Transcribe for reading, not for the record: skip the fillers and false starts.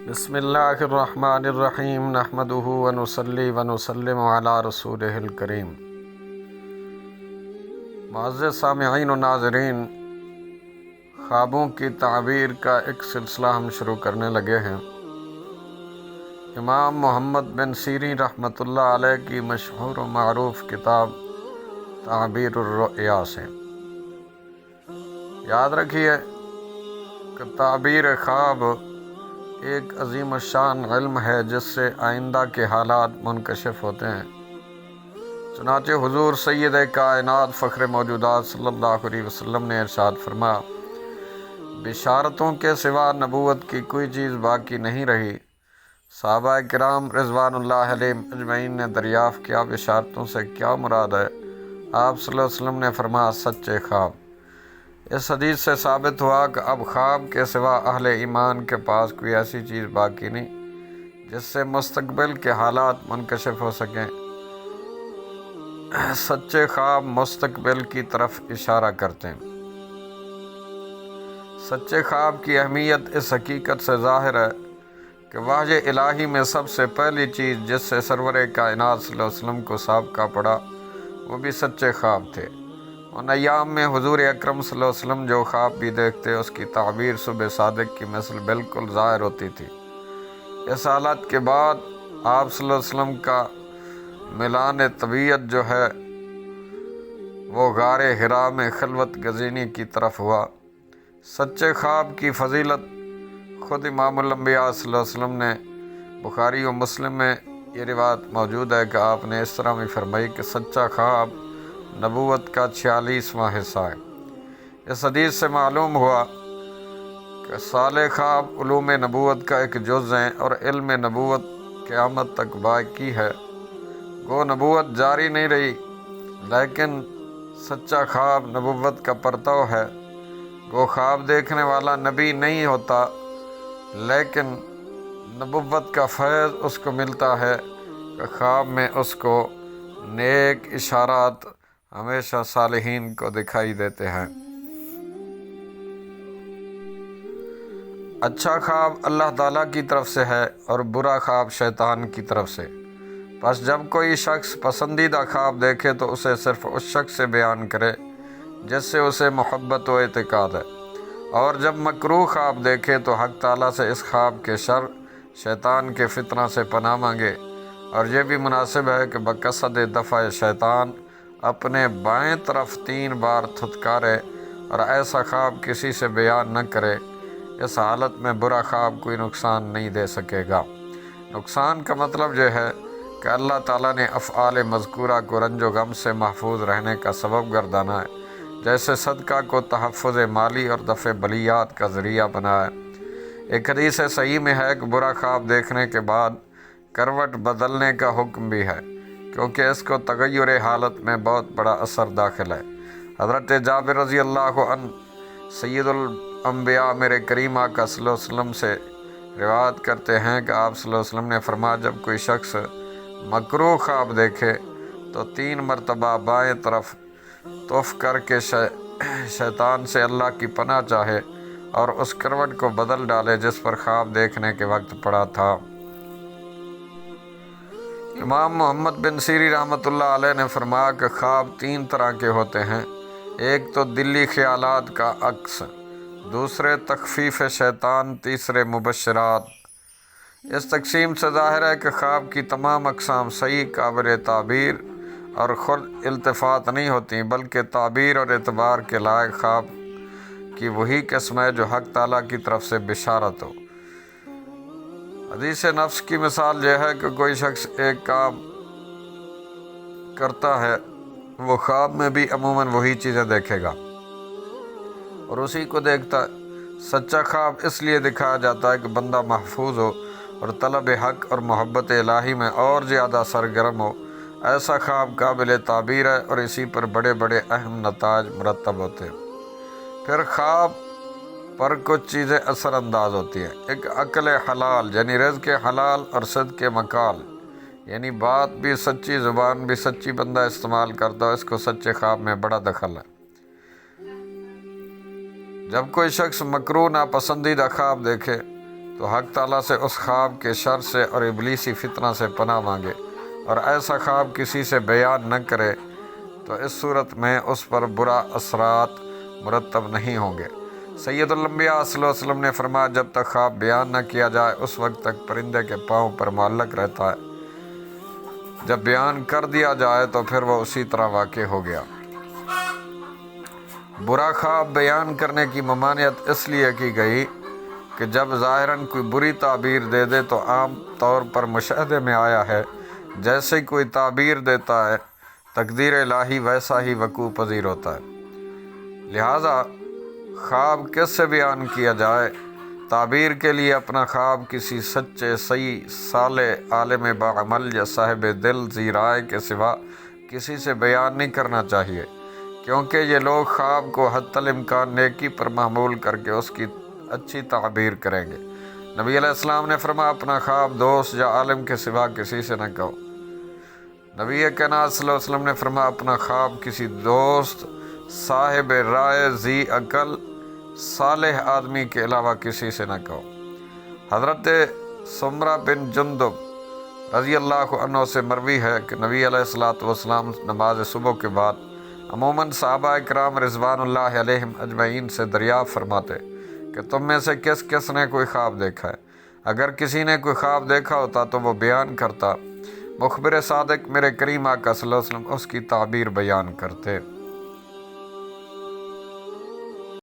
بسم اللہ الرحمن الرحیم نحمدہ ونصلی ونسلم علی رسولہ الکریم۔ معزز سامعین و ناظرین، خوابوں کی تعبیر کا ایک سلسلہ ہم شروع کرنے لگے ہیں۔ امام محمد بن سیرین رحمۃ اللہ علیہ کی مشہور و معروف کتاب تعبیر الرؤیا سے۔ یاد رکھیے کہ تعبیر خواب ایک عظیم الشان علم ہے جس سے آئندہ کے حالات منکشف ہوتے ہیں۔ چنانچہ حضور سید کائنات فخر موجودات صلی اللہ علیہ وسلم نے ارشاد فرمایا، بشارتوں کے سوا نبوت کی کوئی چیز باقی نہیں رہی۔ صحابہ کرام رضوان اللہ علیہم اجمعین نے دریافت کیا، بشارتوں سے کیا مراد ہے؟ آپ صلی اللہ علیہ وسلم نے فرمایا، سچے خواب۔ اس حدیث سے ثابت ہوا کہ اب خواب کے سوا اہل ایمان کے پاس کوئی ایسی چیز باقی نہیں جس سے مستقبل کے حالات منکشف ہو سکیں۔ سچے خواب مستقبل کی طرف اشارہ کرتے ہیں۔ سچے خواب کی اہمیت اس حقیقت سے ظاہر ہے کہ وحی الہی میں سب سے پہلی چیز جس سے سرور کائنات صلی اللہ علیہ وسلم کو سابقہ پڑا وہ بھی سچے خواب تھے۔ ان ایام میں حضور اکرم صلی اللہ علیہ وسلم جو خواب بھی دیکھتے اس کی تعبیر صبح صادق کی مثل بالکل ظاہر ہوتی تھی۔ اس حالت کے بعد آپ صلی اللہ علیہ وسلم کا ملان طبیعت جو ہے وہ غار حرا میں خلوت گزینی کی طرف ہوا۔ سچے خواب کی فضیلت خود امام الانبیاء صلی اللہ علیہ وسلم نے بخاری و مسلم میں یہ روایت موجود ہے کہ آپ نے اس طرح بھی فرمائی کہ سچا خواب نبوت کا 46واں حصہ ہے۔ اس حدیث سے معلوم ہوا کہ صالح خواب علوم نبوت کا ایک جز ہیں اور علم نبوت قیامت تک باقی ہے۔ وہ نبوت جاری نہیں رہی لیکن سچا خواب نبوت کا پرتو ہے۔ وہ خواب دیکھنے والا نبی نہیں ہوتا لیکن نبوت کا فیض اس کو ملتا ہے کہ خواب میں اس کو نیک اشارات ہمیشہ صالحین کو دکھائی دیتے ہیں۔ اچھا خواب اللہ تعالیٰ کی طرف سے ہے اور برا خواب شیطان کی طرف سے۔ پس جب کوئی شخص پسندیدہ خواب دیکھے تو اسے صرف اس شخص سے بیان کرے جس سے اسے محبت و اعتقاد ہے، اور جب مکروہ خواب دیکھے تو حق تعالیٰ سے اس خواب کے شر، شیطان کے فتنہ سے پناہ مانگے۔ اور یہ بھی مناسب ہے کہ بقصد دفع شیطان اپنے بائیں طرف 3 بار تھتکارے اور ایسا خواب کسی سے بیان نہ کرے۔ اس حالت میں برا خواب کوئی نقصان نہیں دے سکے گا۔ نقصان کا مطلب یہ ہے کہ اللہ تعالیٰ نے افعال مذکورہ کو رنج و غم سے محفوظ رہنے کا سبب گردانا ہے، جیسے صدقہ کو تحفظ مالی اور دفع بلیات کا ذریعہ بنایا ہے۔ ایک حدیث صحیح میں ہے کہ برا خواب دیکھنے کے بعد کروٹ بدلنے کا حکم بھی ہے، کیونکہ اس کو تغیر حالت میں بہت بڑا اثر داخل ہے۔ حضرت جابر رضی اللہ عنہ سید الانبیاء میرے کریم آقا صلی اللہ علیہ وسلم سے روایت کرتے ہیں کہ آپ صلی اللہ علیہ وسلم نے فرمایا، جب کوئی شخص مکروہ خواب دیکھے تو 3 مرتبہ بائیں طرف تف کر کے شیطان سے اللہ کی پناہ چاہے اور اس کروٹ کو بدل ڈالے جس پر خواب دیکھنے کے وقت پڑا تھا۔ امام محمد بن سیرین رحمۃ اللہ علیہ نے فرمایا کہ خواب 3 طرح کے ہوتے ہیں۔ ایک تو دلی خیالات کا عکس، دوسرے تخفیف شیطان، تیسرے مبشرات۔ اس تقسیم سے ظاہر ہے کہ خواب کی تمام اقسام صحیح، قابل تعبیر اور خود التفات نہیں ہوتی، بلکہ تعبیر اور اعتبار کے لائق خواب کی وہی قسم ہے جو حق تعالیٰ کی طرف سے بشارت ہو۔ حدیث نفس کی مثال یہ ہے کہ کوئی شخص ایک کام کرتا ہے، وہ خواب میں بھی عموماً وہی چیزیں دیکھے گا اور اسی کو دیکھتا ہے۔ سچا خواب اس لیے دکھایا جاتا ہے کہ بندہ محفوظ ہو اور طلب حق اور محبت الہی میں اور زیادہ سرگرم ہو۔ ایسا خواب قابل تعبیر ہے اور اسی پر بڑے بڑے اہم نتائج مرتب ہوتے ہیں۔ پھر خواب پر کچھ چیزیں اثر انداز ہوتی ہیں۔ ایک عقل حلال یعنی رزق حلال اور صدق مقال یعنی بات بھی سچی، زبان بھی سچی بندہ استعمال کرتا ہو، اس کو سچے خواب میں بڑا دخل ہے۔ جب کوئی شخص مکروہ ناپسندیدہ خواب دیکھے تو حق تعالیٰ سے اس خواب کے شر سے اور ابلیسی فتنہ سے پناہ مانگے اور ایسا خواب کسی سے بیان نہ کرے، تو اس صورت میں اس پر برا اثرات مرتب نہیں ہوں گے۔ سید الانبیاء صلی اللہ علیہ وسلم نے فرمایا، جب تک خواب بیان نہ کیا جائے اس وقت تک پرندے کے پاؤں پر معلق رہتا ہے، جب بیان کر دیا جائے تو پھر وہ اسی طرح واقع ہو گیا۔ برا خواب بیان کرنے کی ممانعت اس لیے کی گئی کہ جب ظاہراً کوئی بری تعبیر دے دے تو عام طور پر مشاہدے میں آیا ہے جیسے کوئی تعبیر دیتا ہے تقدیر الہی ویسا ہی وقوع پذیر ہوتا ہے۔ لہٰذا خواب کس سے بیان کیا جائے؟ تعبیر کے لیے اپنا خواب کسی سچے، صحیح، صالح، عالم باعمل یا صاحب دل ذی رائے کے سوا کسی سے بیان نہیں کرنا چاہیے، کیونکہ یہ لوگ خواب کو حتی الامکان نیکی پر محمول کر کے اس کی اچھی تعبیر کریں گے۔ نبی علیہ السلام نے فرمایا، اپنا خواب دوست یا عالم کے سوا کسی سے نہ کہو۔ نبی کائنات صلی اللہ علیہ وسلم نے فرمایا، اپنا خواب کسی دوست، صاحب رائے، ذی عقل، صالح آدمی کے علاوہ کسی سے نہ کہو۔ حضرت سمرہ بن جندب رضی اللہ عنہ سے مروی ہے کہ نبی علیہ السلام نماز صبح کے بعد عموماً صحابہ اکرام رضوان اللہ علیہم اجمعین سے دریافت فرماتے کہ تم میں سے کس کس نے کوئی خواب دیکھا ہے؟ اگر کسی نے کوئی خواب دیکھا ہوتا تو وہ بیان کرتا۔ مخبر صادق میرے کریم آقا صلی اللہ علیہ وسلم اس کی تعبیر بیان کرتے۔